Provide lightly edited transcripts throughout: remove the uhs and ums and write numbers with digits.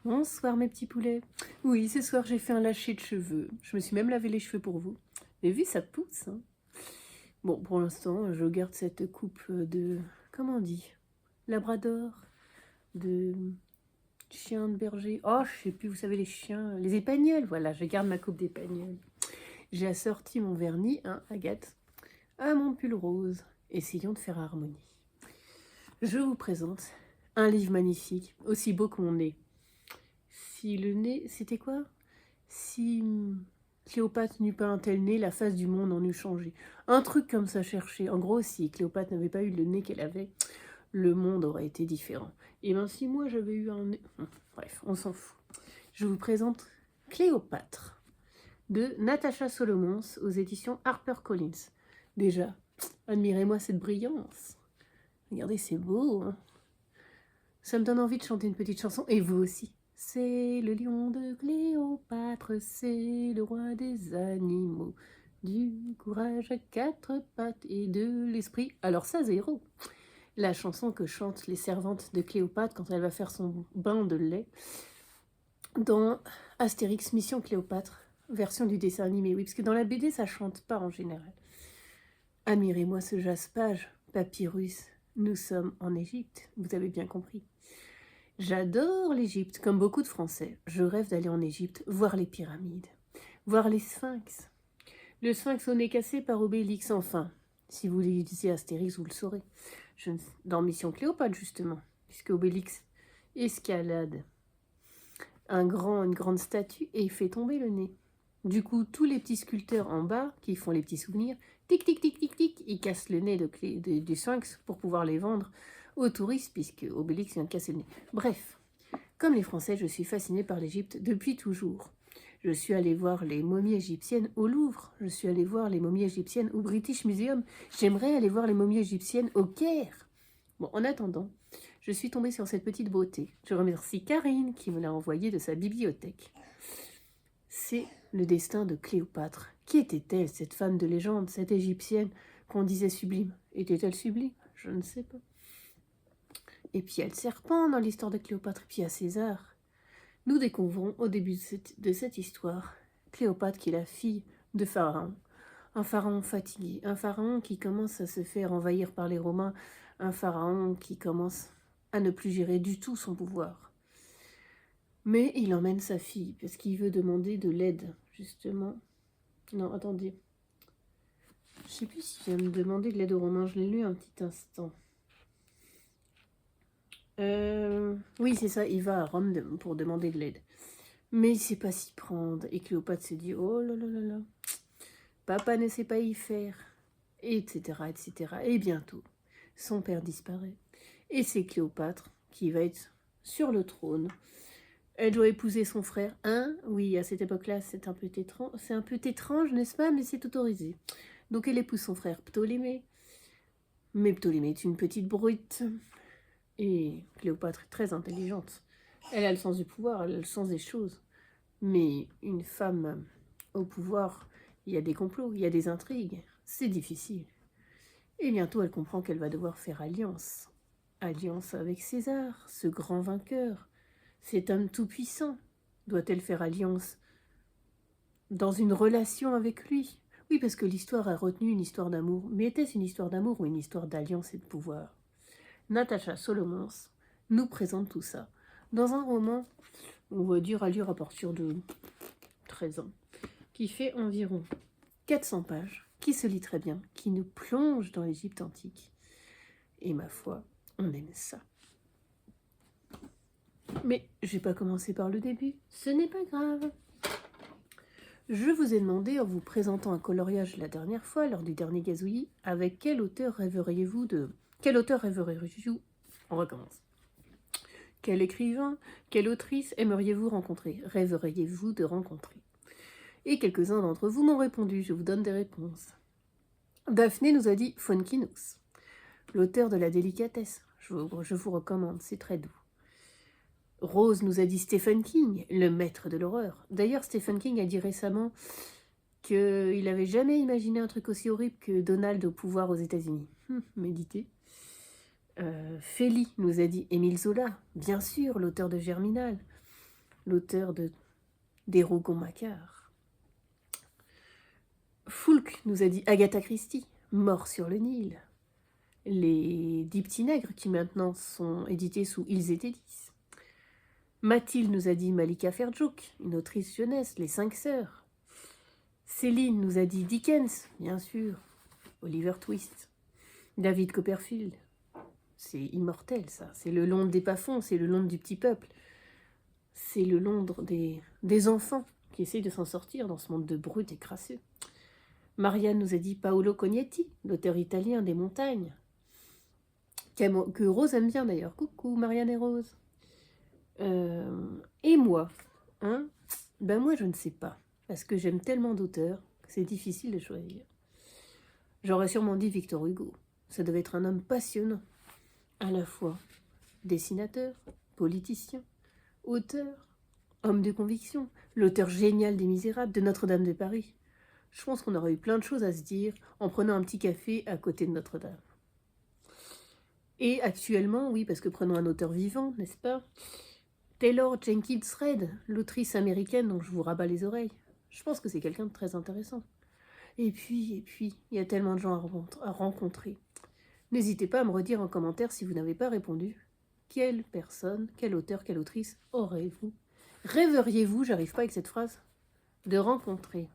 Bonsoir mes petits poulets. Oui, ce soir j'ai fait un lâcher de cheveux. Je me suis même lavé les cheveux pour vous. Et vu, ça pousse. Hein. Bon, pour l'instant, je garde cette coupe de... Comment on dit? Labrador? De chien de berger? Oh, je sais plus, vous savez, les chiens... Les épagnols, voilà, je garde ma coupe d'épagnols. J'ai assorti mon vernis, hein, Agathe, à mon pull rose. Essayons de faire harmonie. Je vous présente un livre magnifique, aussi beau que mon nez. Si le nez... C'était quoi? Si Cléopâtre n'eut pas un tel nez, la face du monde en eût changé. Un truc comme ça cherché. En gros, si Cléopâtre n'avait pas eu le nez qu'elle avait, le monde aurait été différent. Et bien si moi j'avais eu un nez... Bref, on s'en fout. Je vous présente Cléopâtre de Natasha Solomons aux éditions HarperCollins. Déjà, admirez-moi cette brillance. Regardez, c'est beau. Hein, ça me donne envie de chanter une petite chanson, et vous aussi. C'est le lion de Cléopâtre, c'est le roi des animaux, du courage à quatre pattes et de l'esprit. Alors ça, zéro. La chanson que chantent les servantes de Cléopâtre quand elle va faire son bain de lait dans Astérix Mission Cléopâtre, version du dessin animé. Oui, parce que dans la BD, ça chante pas en général. Admirez-moi ce jaspage, papyrus. Nous sommes en Égypte, vous avez bien compris. J'adore l'Égypte, comme beaucoup de Français. Je rêve d'aller en Égypte, voir les pyramides, voir les sphinx. Le sphinx au nez cassé par Obélix, enfin. Si vous lisez Astérix, vous le saurez. Dans Mission Cléopâtre, justement, puisque Obélix escalade une grande statue et fait tomber le nez. Du coup, tous les petits sculpteurs en bas, qui font les petits souvenirs, tic, tic, tic, tic, tic, ils cassent le nez du sphinx pour pouvoir les vendre aux touristes, puisque Obélix vient de casser le nez. Bref, comme les Français, je suis fascinée par l'Égypte depuis toujours. Je suis allée voir les momies égyptiennes au Louvre, je suis allée voir les momies égyptiennes au British Museum, j'aimerais aller voir les momies égyptiennes au Caire. Bon, en attendant, je suis tombée sur cette petite beauté. Je remercie Karine qui me l'a envoyée de sa bibliothèque. C'est le destin de Cléopâtre. Qui était-elle, cette femme de légende, cette égyptienne qu'on disait sublime? Était-elle sublime? Je ne sais pas. Et puis il y a le serpent dans l'histoire de Cléopâtre, et puis il y a César. Nous découvrons au début de cette histoire Cléopâtre qui est la fille de Pharaon. Un pharaon fatigué, un pharaon qui commence à se faire envahir par les Romains, un pharaon qui commence à ne plus gérer du tout son pouvoir. Mais il emmène sa fille, parce qu'il veut demander de l'aide, justement. Non, attendez. Je sais plus s'il vient me demander de l'aide aux Romains, je l'ai lu un petit instant. Oui, c'est ça, il va à Rome pour demander de l'aide. Mais il ne sait pas s'y prendre. Et Cléopâtre se dit, oh là là là là, papa ne sait pas y faire, etc., etc. Et bientôt, son père disparaît. Et c'est Cléopâtre qui va être sur le trône. Elle doit épouser son frère. Hein? Oui, à cette époque-là, c'est un peu étrange, n'est-ce pas? Mais c'est autorisé. Donc elle épouse son frère Ptolémée. Mais Ptolémée est une petite brute. Et Cléopâtre est très intelligente. Elle a le sens du pouvoir, elle a le sens des choses. Mais une femme au pouvoir, il y a des complots, il y a des intrigues. C'est difficile. Et bientôt, elle comprend qu'elle va devoir faire alliance. Alliance avec César, ce grand vainqueur. Cet homme tout-puissant. Doit-elle faire alliance dans une relation avec lui? Oui, parce que l'histoire a retenu une histoire d'amour. Mais était-ce une histoire d'amour ou une histoire d'alliance et de pouvoir? Natasha Solomons nous présente tout ça dans un roman, on va dire à lire à partir de 13 ans, qui fait environ 400 pages, qui se lit très bien, qui nous plonge dans l'Égypte antique. Et ma foi, on aime ça. Mais je vais pas commencer par le début, ce n'est pas grave. Je vous ai demandé, en vous présentant un coloriage la dernière fois, lors du dernier gazouillis, avec quel auteur rêveriez-vous de... Quel auteur rêveriez-vous... On recommence. Quel écrivain, quelle autrice aimeriez-vous rencontrer? Rêveriez-vous de rencontrer? Et quelques-uns d'entre vous m'ont répondu, je vous donne des réponses. Daphné nous a dit Fonkinos, l'auteur de La délicatesse. Je vous recommande, c'est très doux. Rose nous a dit Stephen King, le maître de l'horreur. D'ailleurs, Stephen King a dit récemment qu'il n'avait jamais imaginé un truc aussi horrible que Donald au pouvoir aux États-Unis. Méditez. Félie nous a dit Émile Zola, bien sûr, l'auteur de Germinal. l'auteur des Rougon-Macquart. Foulque nous a dit Agatha Christie, Mort sur le Nil. Les 10 petits nègres qui maintenant sont édités sous Ils étaient 10. Mathilde nous a dit Malika Ferjouk, une autrice jeunesse, Les 5 sœurs. Céline nous a dit Dickens, bien sûr, Oliver Twist. David Copperfield, c'est immortel ça, c'est le Londres des Pafonds, c'est le Londres du petit peuple, c'est le Londres des enfants qui essayent de s'en sortir dans ce monde de brutes et crasseux. Marianne nous a dit Paolo Cognetti, l'auteur italien des montagnes, que Rose aime bien d'ailleurs. Coucou Marianne et Rose. Et moi, hein, ben moi je ne sais pas, parce que j'aime tellement d'auteurs que c'est difficile de choisir. J'aurais sûrement dit Victor Hugo. Ça devait être un homme passionnant, à la fois dessinateur, politicien, auteur, homme de conviction, l'auteur génial des Misérables, de Notre-Dame de Paris. Je pense qu'on aurait eu plein de choses à se dire en prenant un petit café à côté de Notre-Dame. Et actuellement, oui, parce que prenons un auteur vivant, n'est-ce pas? Taylor Jenkins Reid, l'autrice américaine dont je vous rabats les oreilles. Je pense que c'est quelqu'un de très intéressant. Et puis, il y a tellement de gens à rencontrer. N'hésitez pas à me redire en commentaire si vous n'avez pas répondu. Quelle personne, quel auteur, quelle autrice aurez-vous? Rêveriez-vous, j'arrive pas avec cette phrase, de rencontrer?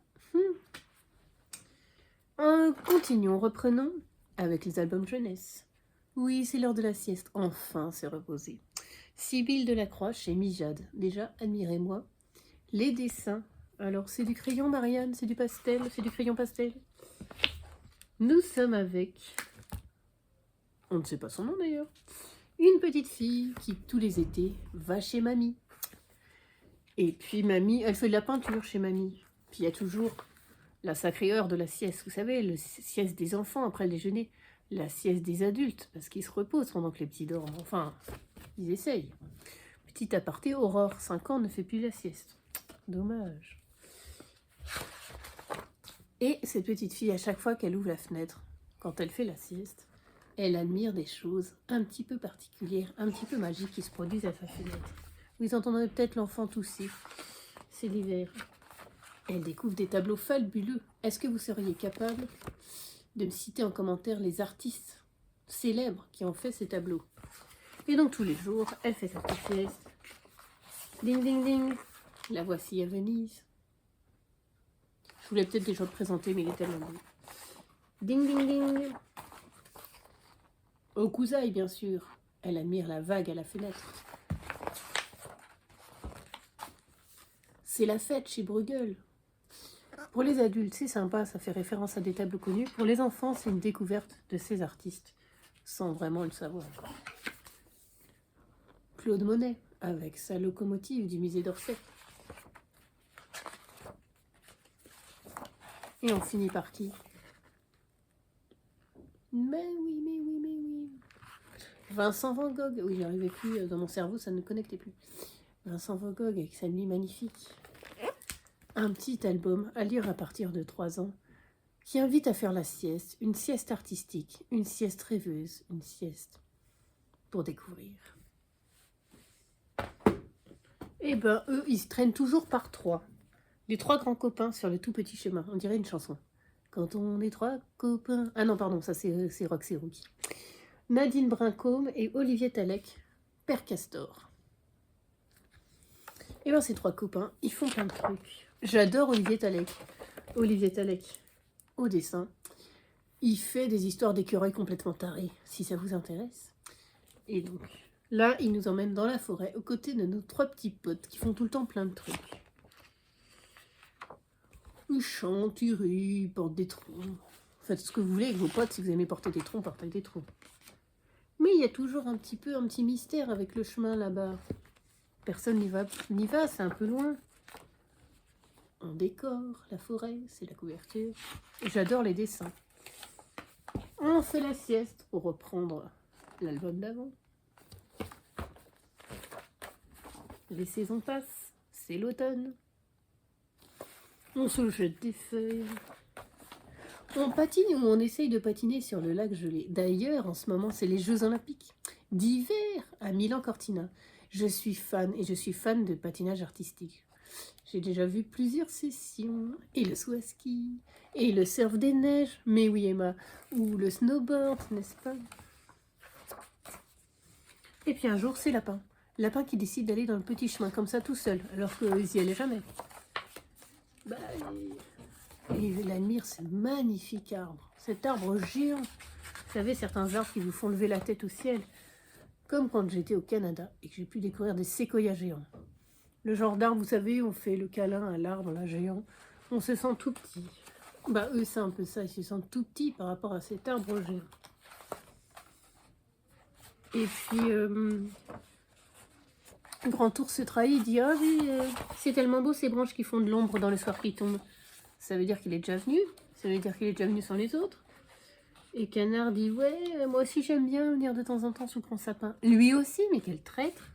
Continuons, reprenons avec les albums jeunesse. Oui, c'est l'heure de la sieste, enfin se reposer. Sibylle Delacroix chez Mijade. Déjà, admirez-moi. Les dessins. Alors, c'est du crayon, Marianne? C'est du pastel? C'est du crayon pastel? Nous sommes avec... On ne sait pas son nom d'ailleurs. Une petite fille qui, tous les étés, va chez mamie. Et puis mamie, elle fait de la peinture chez mamie. Puis il y a toujours la sacrée heure de la sieste. Vous savez, la sieste des enfants après le déjeuner. La sieste des adultes, parce qu'ils se reposent pendant que les petits dorment. Enfin, ils essayent. Petit aparté, Aurore, 5 ans, ne fait plus la sieste. Dommage. Et cette petite fille, à chaque fois qu'elle ouvre la fenêtre, quand elle fait la sieste, elle admire des choses un petit peu particulières, un petit peu magiques qui se produisent à sa fenêtre. Vous entendrez peut-être l'enfant tousser. C'est l'hiver. Elle découvre des tableaux fabuleux. Est-ce que vous seriez capable de me citer en commentaire les artistes célèbres qui ont fait ces tableaux? Et donc tous les jours, elle fait sa petite sieste. Ding ding ding. La voici à Venise. Je voulais peut-être déjà le présenter, mais il est tellement beau. Ding ding ding. Au Cousaille, bien sûr. Elle admire la vague à la fenêtre. C'est la fête chez Bruegel. Pour les adultes, c'est sympa, ça fait référence à des tableaux connus. Pour les enfants, c'est une découverte de ces artistes, sans vraiment le savoir. Claude Monet, avec sa locomotive du musée d'Orsay. Et on finit par qui? Mais oui. Vincent Van Gogh. Oui, j'arrivais plus, dans mon cerveau, ça ne connectait plus. Vincent Van Gogh avec sa nuit magnifique. Un petit album à lire à partir de 3 ans qui invite à faire la sieste, une sieste artistique, une sieste rêveuse, une sieste pour découvrir. Eh ben, eux, ils se traînent toujours par 3. Les 3 grands copains sur le tout petit chemin. On dirait une chanson. Quand on est 3 copains... Ah non, pardon, ça c'est Roxy Rookie. Nadine Brincombe et Olivier Talek, Père Castor. Et bien ces 3 copains, ils font plein de trucs. J'adore Olivier Talek. Olivier Talek, au dessin. Il fait des histoires d'écureuils complètement tarés, si ça vous intéresse. Et donc, là, il nous emmène dans la forêt, aux côtés de nos 3 petits potes qui font tout le temps plein de trucs. Ils chantent, ils rient, ils portent des troncs. Faites ce que vous voulez avec vos potes, si vous aimez porter des troncs, portez des troncs. Mais il y a toujours un petit mystère avec le chemin là-bas. Personne n'y va, c'est un peu loin. On décore la forêt, c'est la couverture. J'adore les dessins. On fait la sieste pour reprendre l'album d'avant. Les saisons passent, c'est l'automne. On se jette des feuilles. On patine ou on essaye de patiner sur le lac gelé. D'ailleurs, en ce moment, c'est les Jeux Olympiques d'hiver à Milan-Cortina. Je suis fan, et je suis fan de patinage artistique. J'ai déjà vu plusieurs sessions, et le saut à ski, et le surf des neiges, mais oui Emma, ou le snowboard, n'est-ce pas? Et puis un jour, c'est Lapin. Lapin qui décide d'aller dans le petit chemin, comme ça, tout seul, alors qu'ils n'y allaient jamais. Bah, et il admire ce magnifique arbre, cet arbre géant. Vous savez, certains arbres qui vous font lever la tête au ciel, comme quand j'étais au Canada et que j'ai pu découvrir des séquoias géants. Le genre d'arbre, vous savez, on fait le câlin à l'arbre là, géant, on se sent tout petit. Bah eux, c'est un peu ça, ils se sentent tout petits par rapport à cet arbre géant. Et puis, Grand Ours se trahit, il dit « Ah oui, c'est tellement beau ces branches qui font de l'ombre dans le soir qui tombe. » Ça veut dire qu'il est déjà venu, ça veut dire qu'il est déjà venu sans les autres. Et Canard dit « Ouais, moi aussi j'aime bien venir de temps en temps sous grand sapin. » Lui aussi, mais quel traître!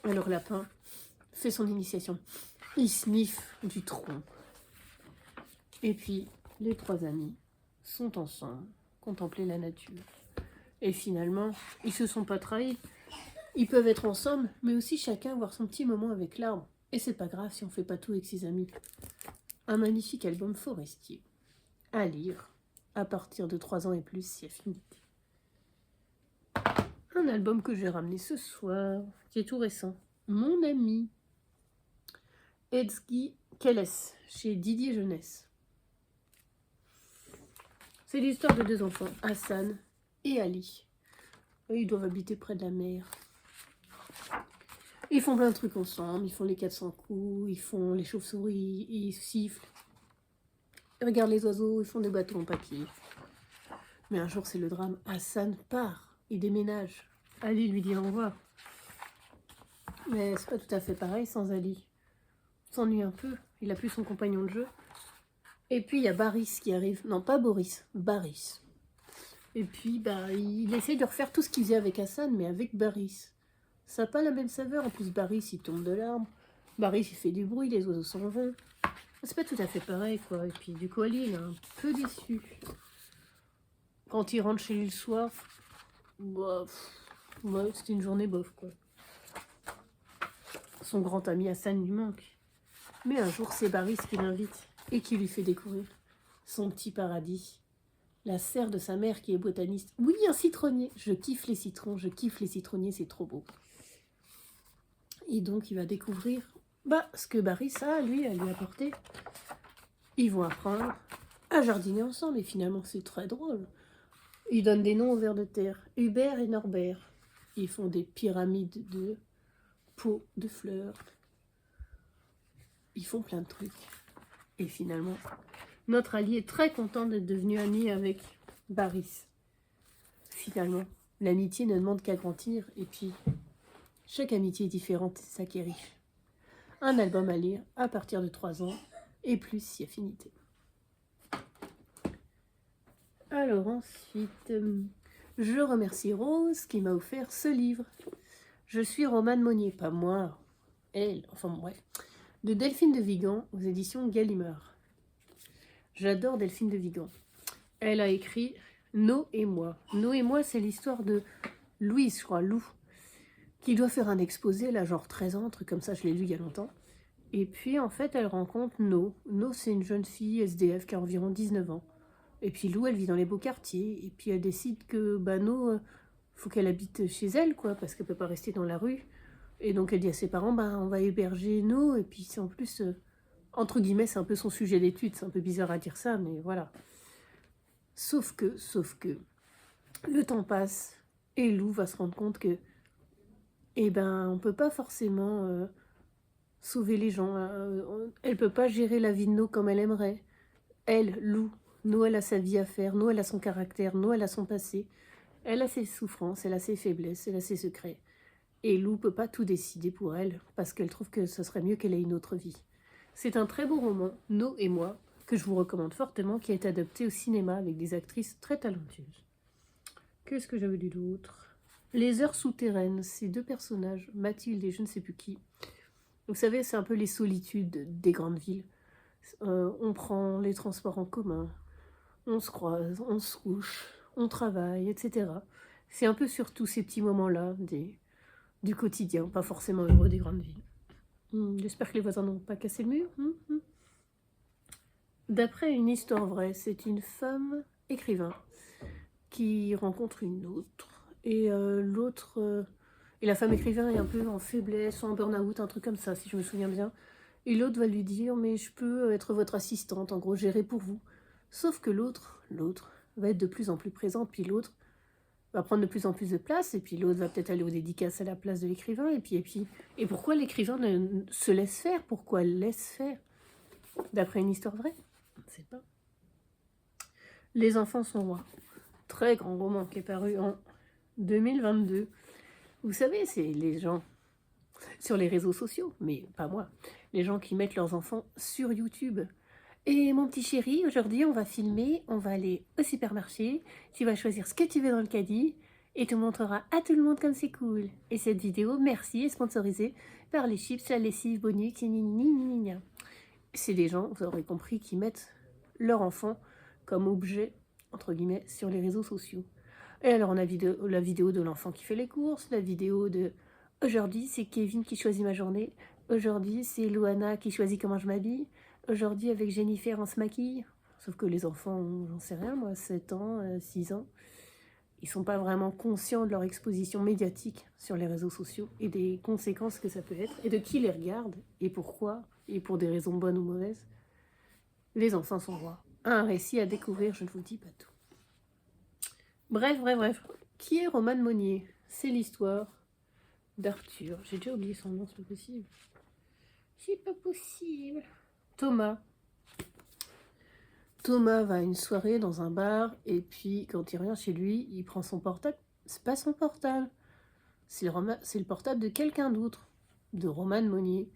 Alors Lapin fait son initiation. Il sniffe du tronc. Et puis, les trois amis sont ensemble, contempler la nature. Et finalement, ils se sont pas trahis. Ils peuvent être ensemble, mais aussi chacun avoir son petit moment avec l'arbre. Et c'est pas grave si on fait pas tout avec ses amis. Un magnifique album forestier à lire à partir de 3 ans et plus si affinité. Un album que j'ai ramené ce soir, qui est tout récent. Mon ami Ezgi Kelles, chez Didier Jeunesse. C'est l'histoire de 2 enfants, Hassan et Ali. Ils doivent habiter près de la mer. Ils font plein de trucs ensemble, ils font les 400 coups, ils font les chauves-souris, ils sifflent. Ils regardent les oiseaux, ils font des bateaux en papier. Mais un jour, c'est le drame. Hassan part, il déménage. Ali lui dit au revoir. Mais c'est pas tout à fait pareil sans Ali. Il s'ennuie un peu, il a plus son compagnon de jeu. Et puis il y a Baris qui arrive. Non, pas Boris, Baris. Et puis il essaye de refaire tout ce qu'il faisait avec Hassan, mais avec Baris. Ça n'a pas la même saveur. En plus, Baris, il tombe de l'arbre. Baris, il fait du bruit, les oiseaux s'en vont. C'est pas tout à fait pareil, quoi. Et puis, du coup, Ali, il est un peu déçu. Quand il rentre chez lui le soir, ouais, c'était une journée bof, quoi. Son grand ami Hassan lui manque. Mais un jour, c'est Baris qui l'invite et qui lui fait découvrir son petit paradis. La serre de sa mère qui est botaniste. Oui, un citronnier. Je kiffe les citrons, je kiffe les citronniers, c'est trop beau. Et donc, il va découvrir ce que Baris a, lui, à lui apporter. Ils vont apprendre à jardiner ensemble. Et finalement, c'est très drôle. Ils donnent des noms aux vers de terre. Hubert et Norbert. Ils font des pyramides de pots de fleurs. Ils font plein de trucs. Et finalement, notre Ali est très content d'être devenu ami avec Baris. Finalement, l'amitié ne demande qu'à grandir. Et puis, chaque amitié est différente, c'est ça qui est riche. Un album à lire à partir de 3 ans et plus si affinité. Alors ensuite, je remercie Rose qui m'a offert ce livre. Je suis Romane Monnier, pas moi, elle, enfin bref, de Delphine de Vigan aux éditions Gallimard. J'adore Delphine de Vigan. Elle a écrit No et moi. No et moi, c'est l'histoire de Louise, je crois, Lou, qui doit faire un exposé, là, genre 13 ans, un truc comme ça, je l'ai lu il y a longtemps. Et puis, en fait, elle rencontre No. No, c'est une jeune fille SDF qui a environ 19 ans. Et puis Lou, elle vit dans les beaux quartiers. Et puis, elle décide que, No, faut qu'elle habite chez elle, quoi, parce qu'elle peut pas rester dans la rue. Et donc, elle dit à ses parents, on va héberger No. Et puis, c'est en plus, entre guillemets, c'est un peu son sujet d'étude. C'est un peu bizarre à dire ça, mais voilà. Sauf que, le temps passe. Et Lou va se rendre compte que, on peut pas forcément sauver les gens. Elle peut pas gérer la vie de No comme elle aimerait. Elle, Lou, No, elle a sa vie à faire. No, elle a son caractère. No, elle a son passé. Elle a ses souffrances, elle a ses faiblesses, elle a ses secrets. Et Lou peut pas tout décider pour elle, parce qu'elle trouve que ce serait mieux qu'elle ait une autre vie. C'est un très beau roman, No et moi, que je vous recommande fortement, qui a été adapté au cinéma avec des actrices très talentueuses. Qu'est-ce que j'avais lu d'autre? Les heures souterraines, ces 2 personnages, Mathilde et je ne sais plus qui. Vous savez, c'est un peu les solitudes des grandes villes. On prend les transports en commun, on se croise, on se couche, on travaille, etc. C'est un peu sur tous ces petits moments-là, du quotidien, pas forcément heureux des grandes villes. J'espère que les voisins n'ont pas cassé le mur. D'après une histoire vraie, c'est une femme écrivain qui rencontre une autre. Et et la femme écrivain est un peu en faiblesse, en burn-out, un truc comme ça, si je me souviens bien. Et l'autre va lui dire, mais je peux être votre assistante, en gros, gérer pour vous. Sauf que l'autre va être de plus en plus présent, puis l'autre va prendre de plus en plus de place, et puis l'autre va peut-être aller aux dédicaces à la place de l'écrivain, et pourquoi l'écrivain se laisse faire? Pourquoi elle laisse faire? D'après une histoire vraie? On ne sait pas. Les enfants sont rois. Très grand roman qui est paru en 2022. Vous savez, c'est les gens sur les réseaux sociaux, mais pas moi, les gens qui mettent leurs enfants sur YouTube. Et mon petit chéri, aujourd'hui on va filmer, on va aller au supermarché, tu vas choisir ce que tu veux dans le caddie, et tu montreras à tout le monde comme c'est cool. Et cette vidéo, merci, est sponsorisée par les chips, la lessive, Bonux, c'est des gens, vous aurez compris, qui mettent leur enfant comme objet, entre guillemets, sur les réseaux sociaux. Et alors on a la vidéo de l'enfant qui fait les courses, la vidéo de aujourd'hui c'est Kevin qui choisit ma journée, aujourd'hui c'est Loana qui choisit comment je m'habille, aujourd'hui avec Jennifer on se maquille. Sauf que les enfants, j'en sais rien moi, 7 ans, 6 ans, ils sont pas vraiment conscients de leur exposition médiatique sur les réseaux sociaux et des conséquences que ça peut être, et de qui les regarde, et pourquoi, et pour des raisons bonnes ou mauvaises. Les enfants sont rois. Un récit à découvrir, je ne vous dis pas tout. Bref. Qui est Romane Monnier? C'est l'histoire d'Arthur. J'ai déjà oublié son nom, c'est pas possible. C'est pas possible. Thomas. Thomas va à une soirée dans un bar, et puis quand il revient chez lui, il prend son portable. C'est pas son portable. C'est le portable de quelqu'un d'autre, de Romane Monnier.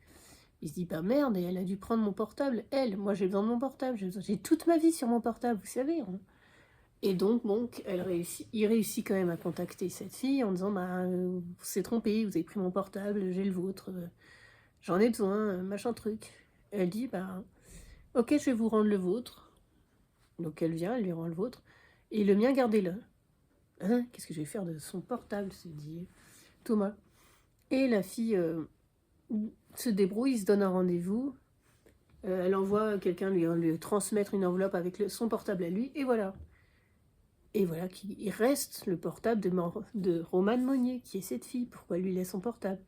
Il se dit, bah merde, elle a dû prendre mon portable. Moi j'ai besoin de mon portable. J'ai toute ma vie sur mon portable, vous savez. Hein. Et donc, il réussit quand même à contacter cette fille en disant bah, vous s'est trompé, vous avez pris mon portable, j'ai le vôtre, j'en ai besoin, machin truc. Et elle dit bah, ok, je vais vous rendre le vôtre. Donc elle vient, elle lui rend le vôtre. Et le mien, gardez-le. Hein, qu'est-ce que je vais faire de son portable, se dit Thomas. Et la fille se débrouille, se donne un rendez-vous. Elle envoie quelqu'un lui transmettre une enveloppe avec son portable à lui, et voilà. Et voilà qu'il reste le portable de Romane Monnier, qui est cette fille. Pourquoi elle lui laisse son portable?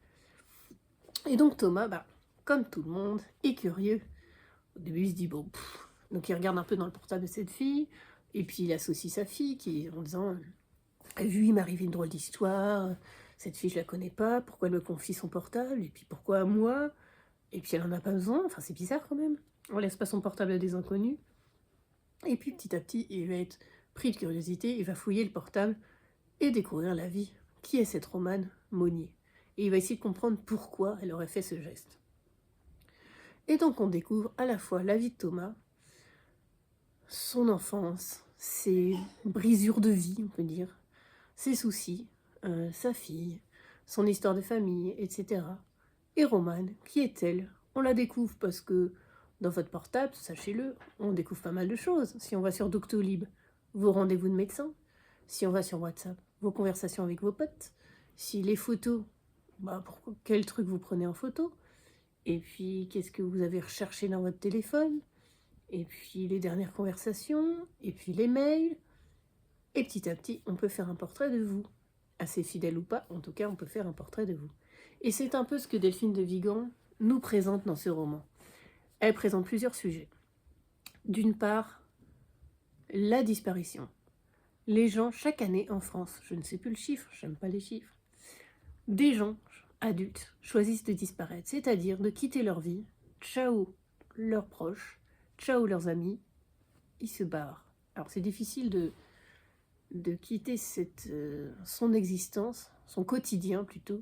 Et donc Thomas, bah, comme tout le monde, est curieux. Au début, il se dit, bon, donc il regarde un peu dans le portable de cette fille, et puis il associe sa fille, en disant, vu, il m'est arrivé une drôle d'histoire, cette fille, je la connais pas, pourquoi elle me confie son portable, et puis pourquoi moi? Et puis elle en a pas besoin, enfin c'est bizarre quand même. On laisse pas son portable à des inconnus. Et puis petit à petit, il va être pris de curiosité, il va fouiller le portable et découvrir la vie. Qui est cette Romane Monnier? Et il va essayer de comprendre pourquoi elle aurait fait ce geste. Et donc on découvre à la fois la vie de Thomas, son enfance, ses brisures de vie, on peut dire, ses soucis, sa fille, son histoire de famille, etc. Et Romane, qui est-elle? On la découvre parce que dans votre portable, sachez-le, on découvre pas mal de choses. Si on va sur Doctolib, vos rendez-vous de médecin. Si on va sur WhatsApp, vos conversations avec vos potes. Si les photos, bah, quel truc vous prenez en photo. Et puis, qu'est-ce que vous avez recherché dans votre téléphone. Et puis, les dernières conversations. Et puis, les mails. Et petit à petit, on peut faire un portrait de vous. Assez fidèle ou pas, en tout cas, on peut faire un portrait de vous. Et c'est un peu ce que Delphine de Vigan nous présente dans ce roman. Elle présente plusieurs sujets. D'une part, la disparition. Les gens, chaque année en France, je ne sais plus le chiffre, j'aime pas les chiffres, des gens adultes choisissent de disparaître, c'est-à-dire de quitter leur vie, ciao leurs proches, ciao leurs amis, ils se barrent. Alors c'est difficile de quitter son existence, son quotidien plutôt,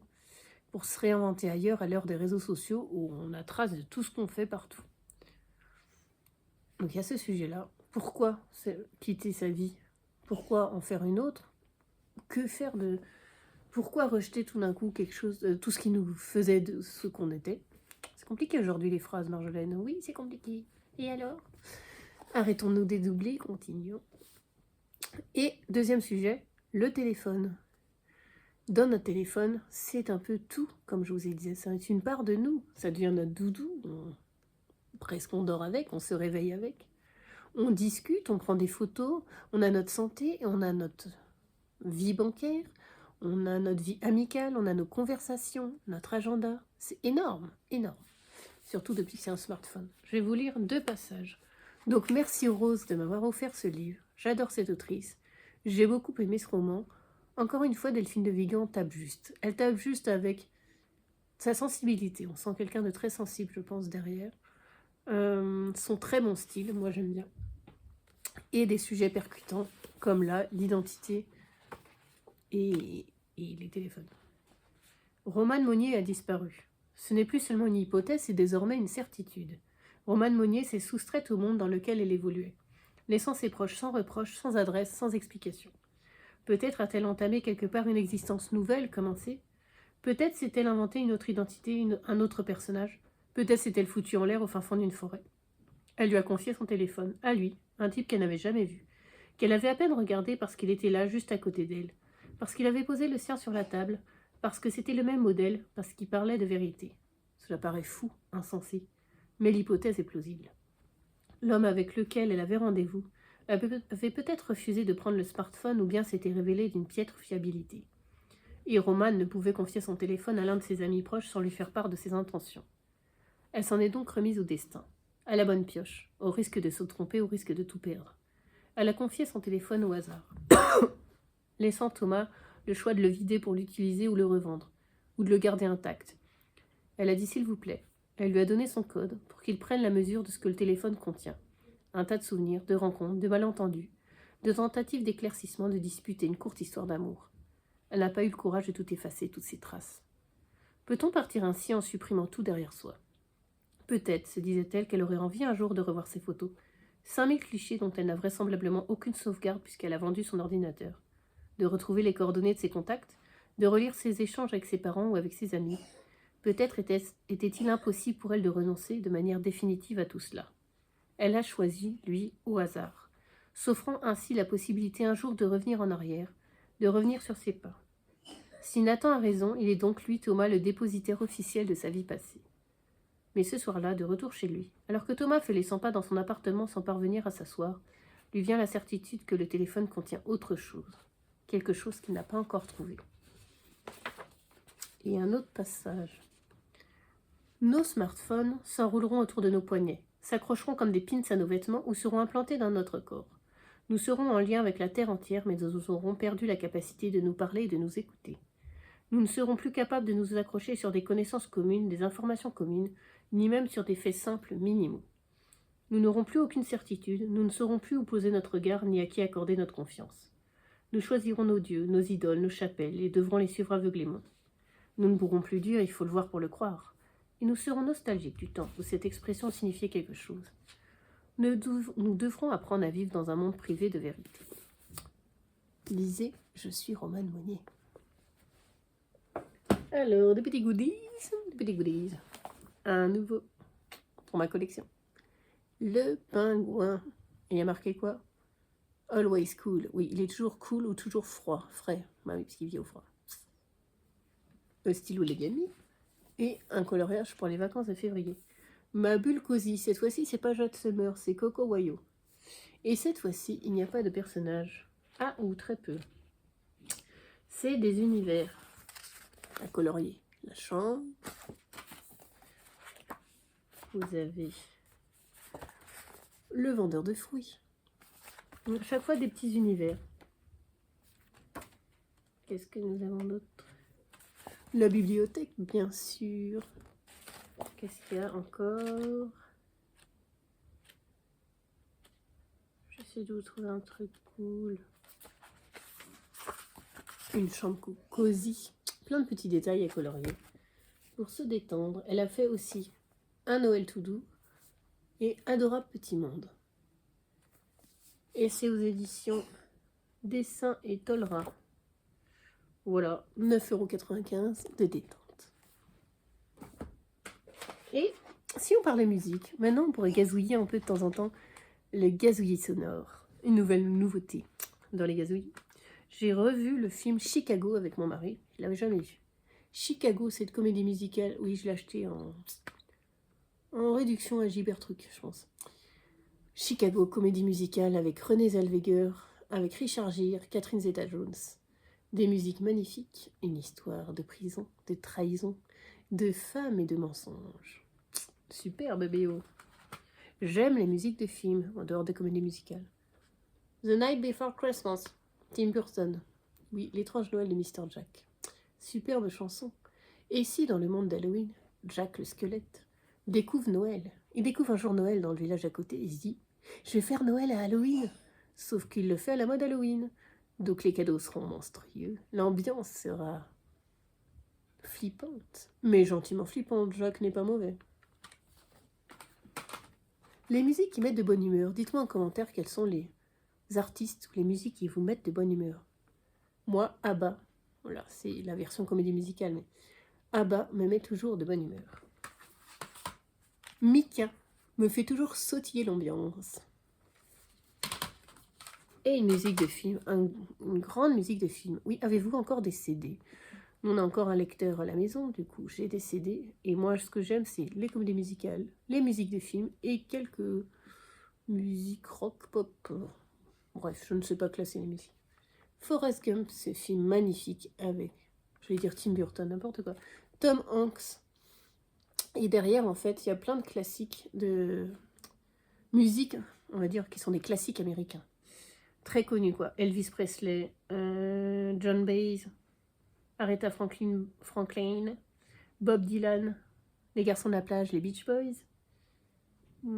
pour se réinventer ailleurs à l'heure des réseaux sociaux où on a trace de tout ce qu'on fait partout. Donc il y a ce sujet-là. Pourquoi quitter sa vie? Pourquoi en faire une autre? Que faire de... Pourquoi rejeter tout d'un coup quelque chose, tout ce qui nous faisait de ce qu'on était? C'est compliqué aujourd'hui les phrases, Marjolaine. Oui, c'est compliqué. Et alors? Arrêtons-nous de dédoubler, continuons. Et deuxième sujet, le téléphone. Dans notre téléphone, c'est un peu tout, comme je vous ai dit, c'est une part de nous. Ça devient notre doudou. Presque on dort avec, on se réveille avec. On discute, on prend des photos, on a notre santé, on a notre vie bancaire, on a notre vie amicale, on a nos conversations, notre agenda. C'est énorme, énorme. Surtout depuis que c'est un smartphone. Je vais vous lire 2 passages. Donc merci Rose de m'avoir offert ce livre. J'adore cette autrice. J'ai beaucoup aimé ce roman. Encore une fois, Delphine de Vigan tape juste. Elle tape juste avec sa sensibilité. On sent quelqu'un de très sensible, je pense, derrière. Son très bon style, moi j'aime bien. Et des sujets percutants, comme là, l'identité et les téléphones. Romane Monnier a disparu. Ce n'est plus seulement une hypothèse, c'est désormais une certitude. Romane Monnier s'est soustraite au monde dans lequel elle évoluait, laissant ses proches sans reproche, sans adresse, sans explication. Peut-être a-t-elle entamé quelque part une existence nouvelle, commencée. Peut-être s'est-elle inventé une autre identité, un autre personnage. Peut-être s'est-elle foutue en l'air au fin fond d'une forêt. Elle lui a confié son téléphone, à lui, un type qu'elle n'avait jamais vu, qu'elle avait à peine regardé parce qu'il était là, juste à côté d'elle, parce qu'il avait posé le sien sur la table, parce que c'était le même modèle, parce qu'il parlait de vérité. Cela paraît fou, insensé, mais l'hypothèse est plausible. L'homme avec lequel elle avait rendez-vous avait peut-être refusé de prendre le smartphone ou bien s'était révélé d'une piètre fiabilité. Et Romane ne pouvait confier son téléphone à l'un de ses amis proches sans lui faire part de ses intentions. Elle s'en est donc remise au destin, à la bonne pioche, au risque de se tromper, au risque de tout perdre. Elle a confié son téléphone au hasard, laissant Thomas le choix de le vider pour l'utiliser ou le revendre, ou de le garder intact. Elle a dit s'il vous plaît. Elle lui a donné son code pour qu'il prenne la mesure de ce que le téléphone contient. Un tas de souvenirs, de rencontres, de malentendus, de tentatives d'éclaircissement, de disputes et une courte histoire d'amour. Elle n'a pas eu le courage de tout effacer, toutes ces traces. Peut-on partir ainsi en supprimant tout derrière soi? Peut-être, se disait-elle, qu'elle aurait envie un jour de revoir ses photos. 5000 clichés dont elle n'a vraisemblablement aucune sauvegarde puisqu'elle a vendu son ordinateur. De retrouver les coordonnées de ses contacts, de relire ses échanges avec ses parents ou avec ses amis. Peut-être était-il impossible pour elle de renoncer de manière définitive à tout cela. Elle a choisi, lui, au hasard, s'offrant ainsi la possibilité un jour de revenir en arrière, de revenir sur ses pas. Si Nathan a raison, il est donc lui, Thomas, le dépositaire officiel de sa vie passée. Mais ce soir-là, de retour chez lui, alors que Thomas fait les 100 pas dans son appartement sans parvenir à s'asseoir, lui vient la certitude que le téléphone contient autre chose, quelque chose qu'il n'a pas encore trouvé. Et un autre passage. Nos smartphones s'enrouleront autour de nos poignets, s'accrocheront comme des pins à nos vêtements ou seront implantés dans notre corps. Nous serons en lien avec la Terre entière, mais nous aurons perdu la capacité de nous parler et de nous écouter. Nous ne serons plus capables de nous accrocher sur des connaissances communes, des informations communes, ni même sur des faits simples minimaux. Nous n'aurons plus aucune certitude, nous ne saurons plus où poser notre regard ni à qui accorder notre confiance. Nous choisirons nos dieux, nos idoles, nos chapelles, et devrons les suivre aveuglément. Nous ne pourrons plus dire « il faut le voir pour le croire ». Et nous serons nostalgiques du temps où cette expression signifiait quelque chose. Nous devrons apprendre à vivre dans un monde privé de vérité. Lisez, je suis Romane Monnier. Alors, des petits goodies. Un nouveau pour ma collection. Le pingouin. Il y a marqué quoi? Always cool. Oui, il est toujours cool ou toujours froid, frais. Bah oui, parce qu'il vit au froid. Le stylo Legami. Et un coloriage pour les vacances de février. Ma bulle cosy. Cette fois-ci, c'est pas Jade Summer, c'est Coco Wayo. Et cette fois-ci, il n'y a pas de personnage. Ah, ou très peu. C'est des univers à colorier. La chambre. Vous avez le vendeur de fruits. Donc, à chaque fois, des petits univers. Qu'est-ce que nous avons d'autre? La bibliothèque, bien sûr. Qu'est-ce qu'il y a encore? J'essaie de vous trouver un truc cool. Une chambre cosy. Plein de petits détails à colorier. Pour se détendre, elle a fait aussi un Noël tout doux et Adorable Petit Monde. Et c'est aux éditions Dessin et Tolera. Voilà, 9,95 € de détente. Et si on parlait musique, maintenant on pourrait gazouiller un peu de temps en temps le gazouillis sonore. Une nouvelle nouveauté dans les gazouillis. J'ai revu le film Chicago avec mon mari. Je l'avais jamais vu. Chicago, cette comédie musicale. Oui, je l'ai acheté en réduction à Gibertruc, je pense. Chicago, comédie musicale avec Renée Zellweger, avec Richard Gere, Catherine Zeta-Jones. Des musiques magnifiques, une histoire de prison, de trahison, de femmes et de mensonges. Superbe BO. J'aime les musiques de films, en dehors des comédies musicales. The Night Before Christmas, Tim Burton. Oui, l'étrange Noël de Mr. Jack. Superbe chanson. Et si, dans le monde d'Halloween, Jack le squelette découvre Noël. Il découvre un jour Noël dans le village à côté et il se dit « Je vais faire Noël à Halloween !» Sauf qu'il le fait à la mode Halloween. Donc les cadeaux seront monstrueux. L'ambiance sera flippante. Mais gentiment flippante, Jack n'est pas mauvais. Les musiques qui mettent de bonne humeur, dites-moi en commentaire quels sont les artistes ou les musiques qui vous mettent de bonne humeur. Moi, ABBA, voilà, c'est la version comédie musicale, mais ABBA me met toujours de bonne humeur. Mika me fait toujours sautiller l'ambiance. Et une musique de film, une grande musique de film. Oui, avez-vous encore des CD? On a encore un lecteur à la maison, du coup j'ai des CD. Et moi, ce que j'aime, c'est les comédies musicales, les musiques de film et quelques musiques rock, pop. Bref, je ne sais pas classer les musiques. Forrest Gump, ce film magnifique avec, je vais dire Tim Burton, n'importe quoi, Tom Hanks. Et derrière, en fait, il y a plein de classiques de musique, on va dire, qui sont des classiques américains. Très connus, quoi. Elvis Presley, John Baez, Aretha Franklin, Bob Dylan, Les Garçons de la Plage, les Beach Boys,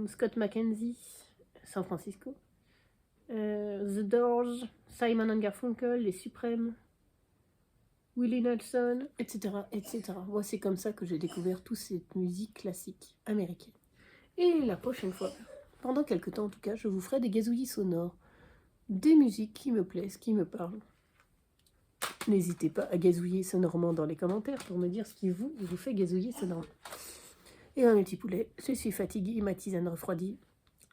Scott McKenzie, San Francisco, The Doors, Simon & Garfunkel, Les Suprêmes, Willie Nelson, etc., etc. Moi, c'est comme ça que j'ai découvert toute cette musique classique américaine. Et la prochaine fois, pendant quelques temps en tout cas, je vous ferai des gazouillis sonores, des musiques qui me plaisent, qui me parlent. N'hésitez pas à gazouiller sonorement dans les commentaires pour me dire ce qui vous fait gazouiller sonorement. Et un petit poulet, je suis fatiguée, ma tisane refroidie,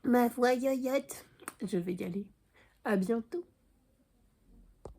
ma voix yoyote, je vais y aller. À bientôt.